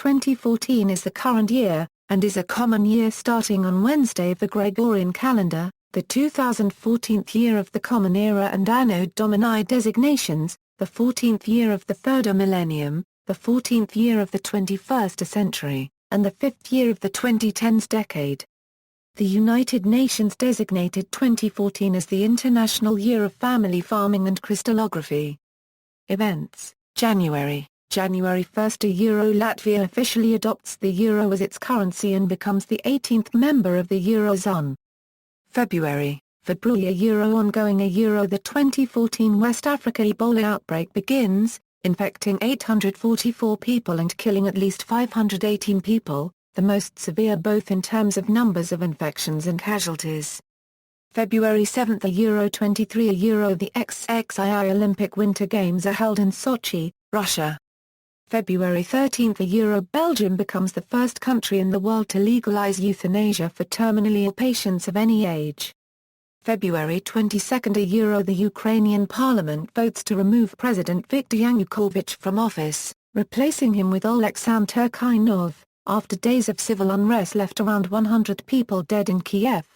2014 is the current year, and is a common year starting on Wednesday of the Gregorian calendar, the 2014 year of the Common Era and Anno Domini designations, the 14th year of the third millennium, the 14th year of the 21st century, and the 5th year of the 2010s decade. The United Nations designated 2014 as the International Year of Family Farming and Crystallography. Events: January 1st, Latvia officially adopts the euro as its currency and becomes the 18th member of the Eurozone. February ongoing the 2014 West Africa Ebola outbreak begins, infecting 844 people and killing at least 518 people, the most severe both in terms of numbers of infections and casualties. February 7 Euro 23 the MMXIV Olympic Winter Games are held in Sochi, Russia. February 13 Belgium becomes the first country in the world to legalize euthanasia for terminally ill patients of any age. February 22 the Ukrainian parliament votes to remove President Viktor Yanukovych from office, replacing him with Oleksandr Turkynov, after days of civil unrest left around 100 people dead in Kiev.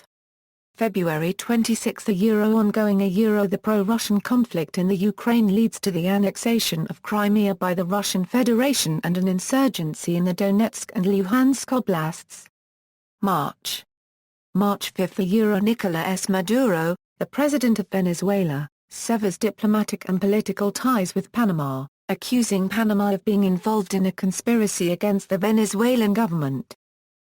February 26 ongoing the pro-Russian conflict in the Ukraine leads to the annexation of Crimea by the Russian Federation and an insurgency in the Donetsk and Luhansk oblasts. March 5 Nicolás Maduro, the president of Venezuela, severs diplomatic and political ties with Panama, accusing Panama of being involved in a conspiracy against the Venezuelan government.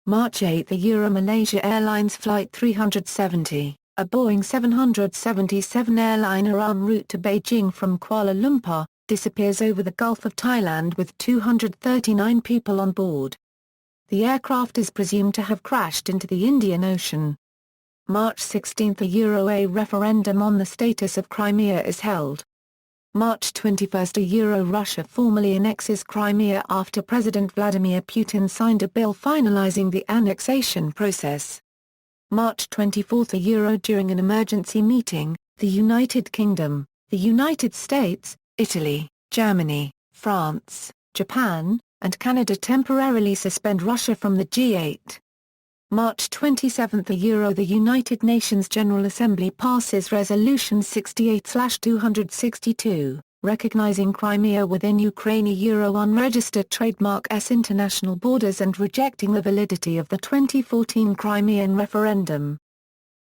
March 8 Malaysia Airlines Flight 370, a Boeing 777 airliner en route to Beijing from Kuala Lumpur, disappears over the Gulf of Thailand with 239 people on board. The aircraft is presumed to have crashed into the Indian Ocean. March 16 a referendum on the status of Crimea is held. March 21 Russia formally annexes Crimea after President Vladimir Putin signed a bill finalizing the annexation process. March 24 during an emergency meeting, the United Kingdom, the United States, Italy, Germany, France, Japan, and Canada temporarily suspend Russia from the G8. March 27 the United Nations General Assembly passes Resolution 68/262, recognizing Crimea within Ukraine unregistered trademark S international borders and rejecting the validity of the 2014 Crimean referendum.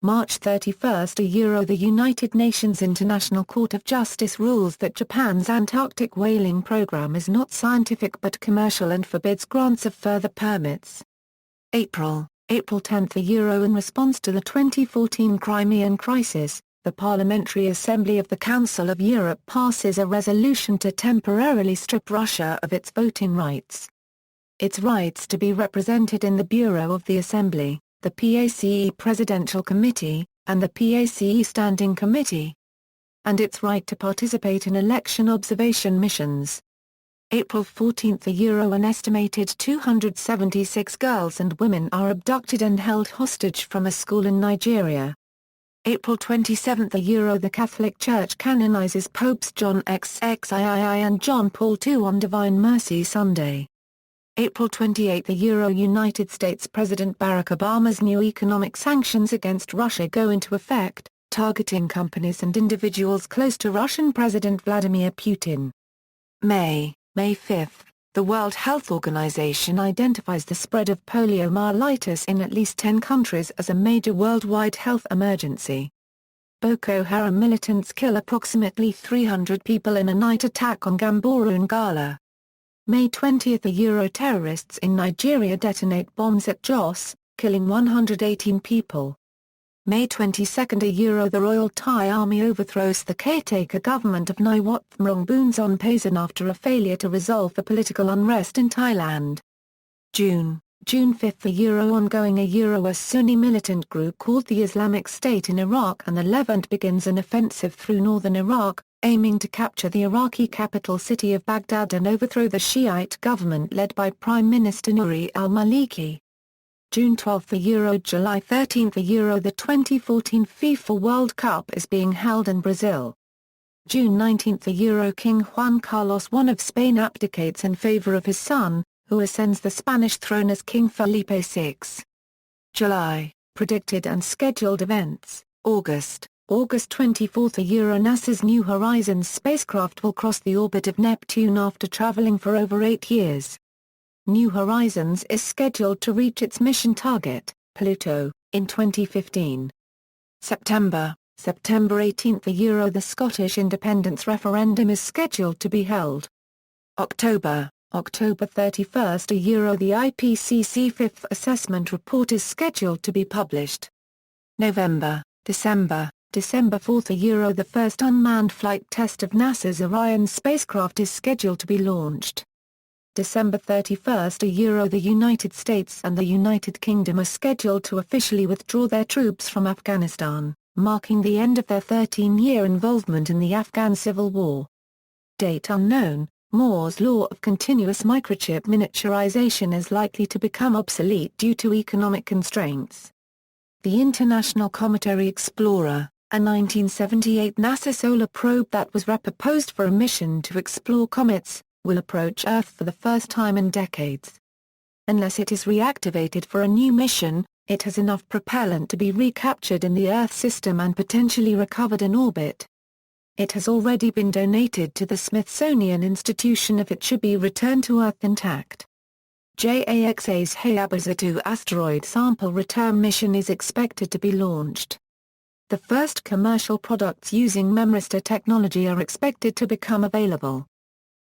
March 31 the United Nations International Court of Justice rules that Japan's Antarctic whaling program is not scientific but commercial and forbids grants of further permits. April 10 in response to the 2014 Crimean crisis, the Parliamentary Assembly of the Council of Europe passes a resolution to temporarily strip Russia of its voting rights. Its rights to be represented in the Bureau of the Assembly, the PACE Presidential Committee, and the PACE Standing Committee. And its right to participate in election observation missions. April 14 an estimated 276 girls and women are abducted and held hostage from a school in Nigeria. April 27 the Catholic Church canonizes Popes John XXIII and John Paul II on Divine Mercy Sunday. April 28 United States President Barack Obama's new economic sanctions against Russia go into effect, targeting companies and individuals close to Russian President Vladimir Putin. May 5, the World Health Organization identifies the spread of poliomyelitis in at least 10 countries as a major worldwide health emergency. Boko Haram militants kill approximately 300 people in a night attack on Gamboru Ngala. May 20 terrorists in Nigeria detonate bombs at Jos, killing 118 people. May 22 the Royal Thai Army overthrows the caretaker government of Nawatmrong Boonson after a failure to resolve the political unrest in Thailand. June 5 ongoing a Sunni militant group called the Islamic State in Iraq and the Levant begins an offensive through northern Iraq, aiming to capture the Iraqi capital city of Baghdad and overthrow the Shiite government led by Prime Minister Nouri al-Maliki. June 12 July 13 the 2014 FIFA World Cup is being held in Brazil. June 19 King Juan Carlos I of Spain abdicates in favor of his son, who ascends the Spanish throne as King Felipe VI. July, predicted and scheduled events. August 24 NASA's New Horizons spacecraft will cross the orbit of Neptune after traveling for over 8 years. New Horizons is scheduled to reach its mission target, Pluto, in 2015. September 18 the Scottish independence referendum is scheduled to be held. October 31 the IPCC Fifth Assessment Report is scheduled to be published. December 4 the first unmanned flight test of NASA's Orion spacecraft is scheduled to be launched. December 31 the United States and the United Kingdom are scheduled to officially withdraw their troops from Afghanistan, marking the end of their 13-year involvement in the Afghan Civil War. Date unknown, Moore's law of continuous microchip miniaturization is likely to become obsolete due to economic constraints. The International Cometary Explorer, a 1978 NASA solar probe that was repurposed for a mission to explore comets, will approach Earth for the first time in decades. Unless it is reactivated for a new mission, it has enough propellant to be recaptured in the Earth system and potentially recovered in orbit. It has already been donated to the Smithsonian Institution if it should be returned to Earth intact. JAXA's Hayabusa 2 asteroid sample return mission is expected to be launched. The first commercial products using memristor technology are expected to become available.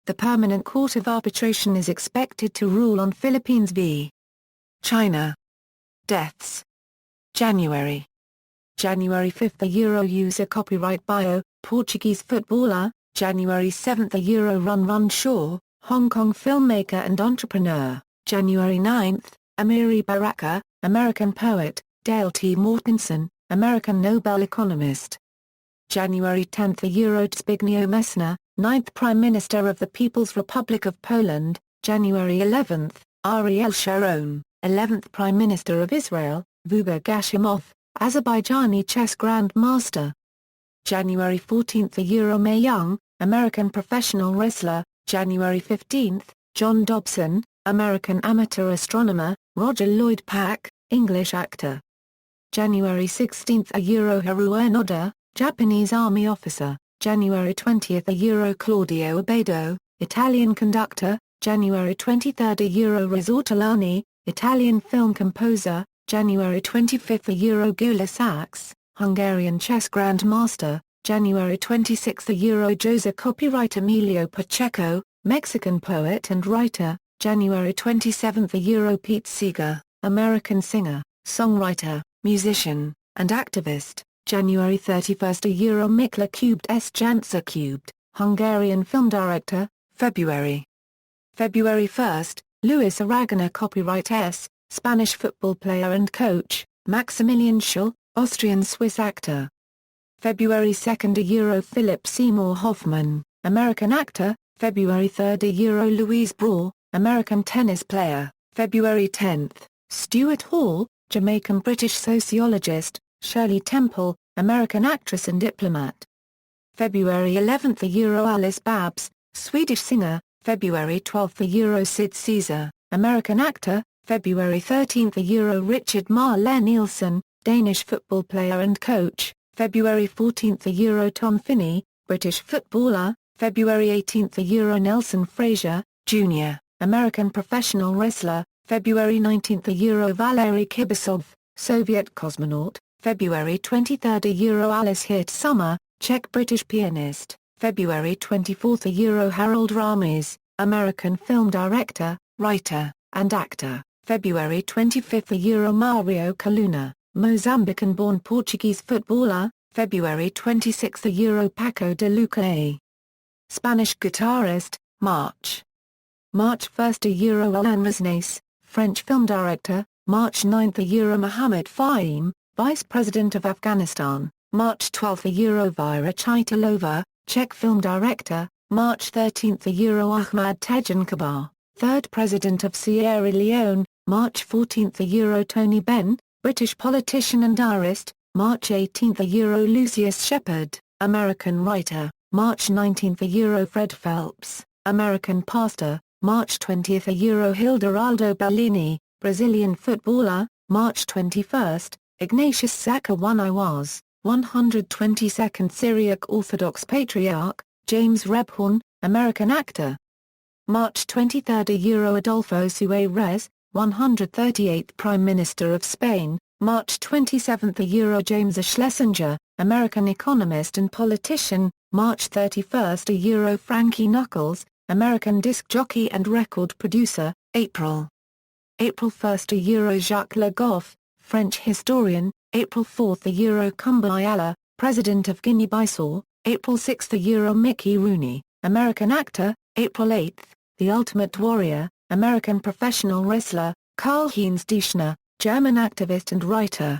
The Permanent Court of Arbitration is expected to rule on Philippines v. China. Deaths. January 5 user copyright bio, Portuguese footballer. January 7 Run Shaw, Hong Kong filmmaker and entrepreneur. January 9 Amiri Baraka, American poet. Dale T. Mortensen, American Nobel economist. January 10 Zbigniew Messner, 9th Prime Minister of the People's Republic of Poland. January 11 Ariel Sharon, 11th Prime Minister of Israel. Vuga Gashimov, Azerbaijani chess grandmaster. January 14 Mae Young, American professional wrestler. January 15 John Dobson, American amateur astronomer. Roger Lloyd Pack, English actor. January 16 Haru Enoda, Japanese army officer. January 20 Claudio Abbado, Italian conductor. January 23 Rizzo Ortolani, Italian film composer. January 25 Gyula Sachs, Hungarian chess grandmaster. January 26 Jose copyright Emilio Pacheco, Mexican poet and writer. January 27 Pete Seeger, American singer, songwriter, musician, and activist. January 31 Mikla Cubed S. Jansa Cubed, Hungarian film director. February 1 Luis Aragona copyright S. Spanish football player and coach. Maximilian Schell, Austrian-Swiss actor. February 2 Philip Seymour Hoffman, American actor. February 3 Louise Brawl, American tennis player. February 10 Stuart Hall, Jamaican-British sociologist. Shirley Temple, American actress and diplomat. February 11 Alice Babs, Swedish singer. February 12 Sid Caesar, American actor. February 13 Richard Marler Nielsen, Danish football player and coach. February 14 Tom Finney, British footballer. February 18 Nelson Frazier, Jr., American professional wrestler. February 19 Valery Kibasov, Soviet cosmonaut. February 23 Alice Hirt Summer, Czech-British pianist. February 24 Harold Ramis, American film director, writer, and actor. February 25 Mario Coluna, Mozambican-born Portuguese footballer. February 26 Paco de Luca A. Spanish guitarist. March 1 Alain Resnais, French film director. March 9 Mohammed Fahim, Vice President of Afghanistan. March 12 Vera Chaitalova, Czech film director. March 13 Ahmad Tejan Kabar, 3rd President of Sierra Leone. March 14 Tony Benn, British politician and diarist. March 18 Lucius Shepard, American writer. March 19 Fred Phelps, American pastor. March 20 – Hilderaldo Bellini, Brazilian footballer, March 21 – Ignatius Zakawani, 122nd Syriac Orthodox Patriarch, James Rebhorn, American actor. March 23 – Adolfo Suarez, 138th Prime Minister of Spain, March 27 – James Schlesinger, American economist and politician, March 31 – Frankie Knuckles, American disc jockey and record producer, April 1 – Jacques Le Goff, French historian, April 4 – Kumba Ayala, President of Guinea-Bissau, April 6 – Mickey Rooney, American actor, April 8 – The Ultimate Warrior, American professional wrestler, Karl-Heinz Deschner, German activist and writer.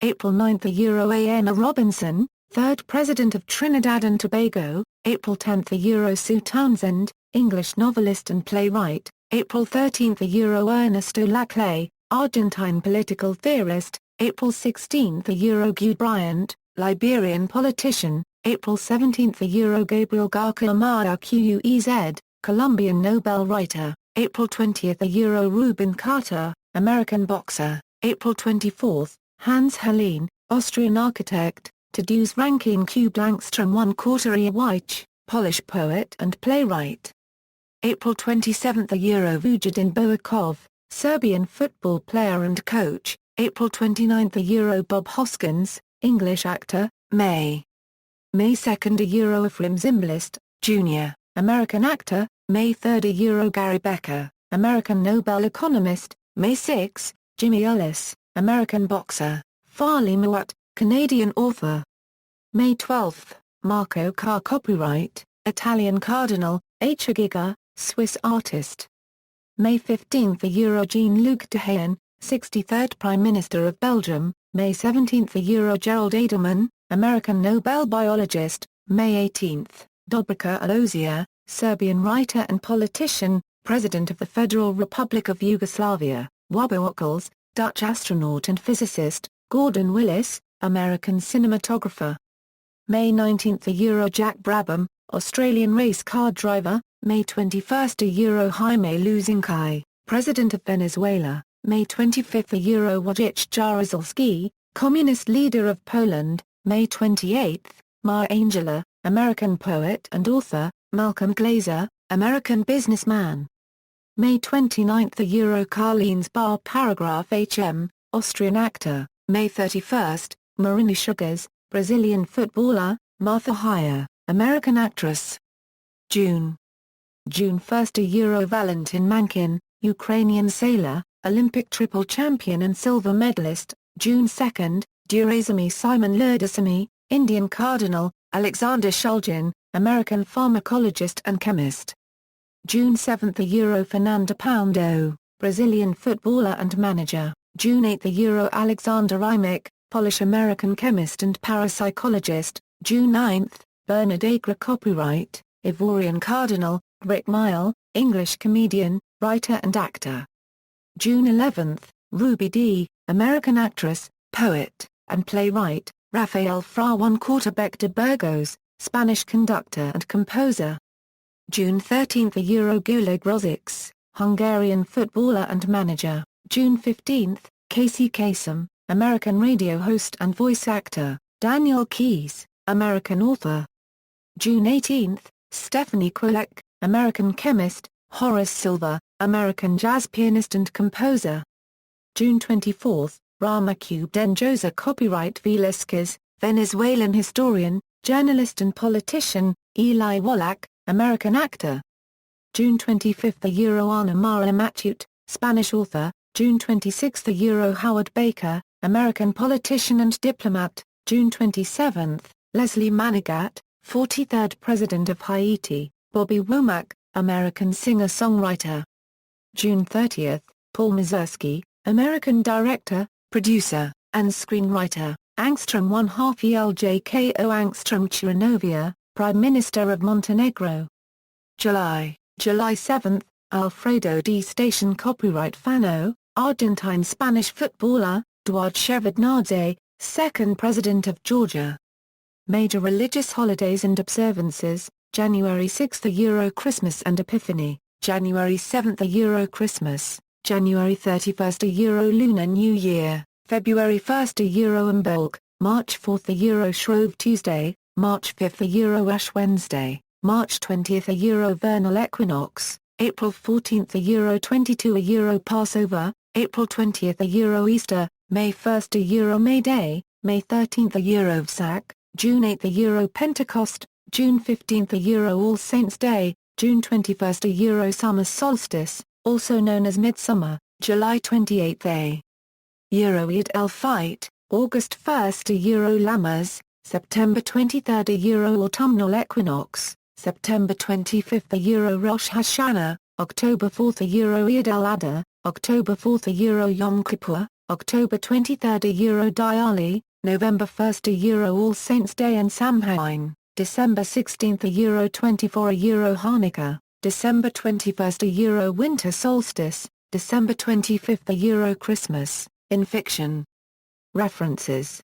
April 9 – Anna Robinson, 3rd President of Trinidad and Tobago, April 10 – Sue Townsend, English novelist and playwright, April 13 – Ernesto Laclay, Argentine political theorist, April 16 – Guy Bryant, Liberian politician, April 17 – Gabriel Garcia Marquez, Colombian Nobel writer, April 20 – Rubin Carter, American boxer, April 24 – Hans Helene, Austrian architect, Tadeusz Rankin Q. Blankstrom 1/4 Weich, Polish poet and playwright. April 27 – Vujadin Boakov, Serbian football player and coach, April 29 – Bob Hoskins, English actor, May 2 – Ephraim Zimbalist, Jr., American actor, May 3 – Gary Becker, American Nobel economist, May 6 – Jimmy Ellis, American boxer, Farley Mowat, Canadian author. May 12 – Marco Carr copyright, Italian Cardinal, H. Giga, Swiss artist. May 15 – Jean-Luc Dehaene, 63rd Prime Minister of Belgium, May 17 – Gerald Edelman, American Nobel biologist, May 18 – Dobrica Alozia, Serbian writer and politician, President of the Federal Republic of Yugoslavia, Wabo Ockels, Dutch astronaut and physicist, Gordon Willis, American cinematographer. May 19 – Jack Brabham, Australian race car driver, May 21 – Jaime Luzinkai, President of Venezuela, May 25 – Wojciech Jaruzelski, Communist leader of Poland, May 28 – Maya Angelou, American poet and author, Malcolm Glazer, American businessman. May 29 – Karl-Heinz Bar Paragraph HM, Austrian actor, May 31 – Marina Sugars, Brazilian footballer, Martha Heyer, American actress. June 1 – Valentin Mankin, Ukrainian sailor, Olympic triple champion and silver medalist, June 2 – Durazami Simon Lurdasamy, Indian cardinal, Alexander Shulgin, American pharmacologist and chemist. June 7 – Fernando Poundo, Brazilian footballer and manager, June 8 – Alexander Imik, Polish-American chemist and parapsychologist, June 9 – Bernard Agra copyright, Ivorian cardinal, Rick Mile, English comedian, writer and actor. June 11 – Ruby Dee, American actress, poet, and playwright, Rafael Fra 1/4 de Burgos, Spanish conductor and composer. June 13 – Gulag Rosics, Hungarian footballer and manager, June 15 – Casey Kasem, American radio host and voice actor, Daniel Keyes, American author. June 18 – Stephanie Kwolek, American chemist, Horace Silver, American jazz pianist and composer. June 24 – Ramacu Denjosa copyright Velasquez, Venezuelan historian, journalist and politician, Eli Wallach, American actor. June 25 – Ana Mara Matute, Spanish author, June 26 – Howard Baker, American politician and diplomat, June 27 – Leslie Manigat, 43rd President of Haiti, Bobby Womack, American singer-songwriter. June 30 – Paul Mazursky, American director, producer, and screenwriter, Angstrom 1/2 ELJKO Angstrom Chirinovia, Prime Minister of Montenegro. July 7 – Alfredo Di Station copyright Fano, Argentine Spanish footballer, Duarte Shevardnadze, 2nd President of Georgia. Major religious holidays and observances, January 6 – Christmas and Epiphany, January 7th a Euro Christmas, January 31st a Euro Lunar New Year, February 1st a Euro Imbolc, March 4th a Euro Shrove Tuesday, March 5th a Euro Ash Wednesday, March 20th a Euro Vernal Equinox, April 14th a Euro 22 a Euro Passover, April 20th a Euro Easter, May 1st a Euro May Day, May 13th a Euro Vsak, June 8th a Euro Pentecost, June 15th a Euro All Saints' Day, June 21st a Euro Summer Solstice, also known as Midsummer, July 28th a Euro Eid el-Fitr, August 1st a Euro Lammas, September 23rd a Euro Autumnal Equinox, September 25th a Euro Rosh Hashanah, October 4th a Euro Eid al-Adha, October 4th a Euro Yom Kippur, October 23rd a Euro Diali, November 1st a Euro All Saints' Day and Samhain, December 16th a Euro 24 a Euro Hanukkah, December 21st a Euro Winter Solstice, December 25th a Euro Christmas, in fiction. References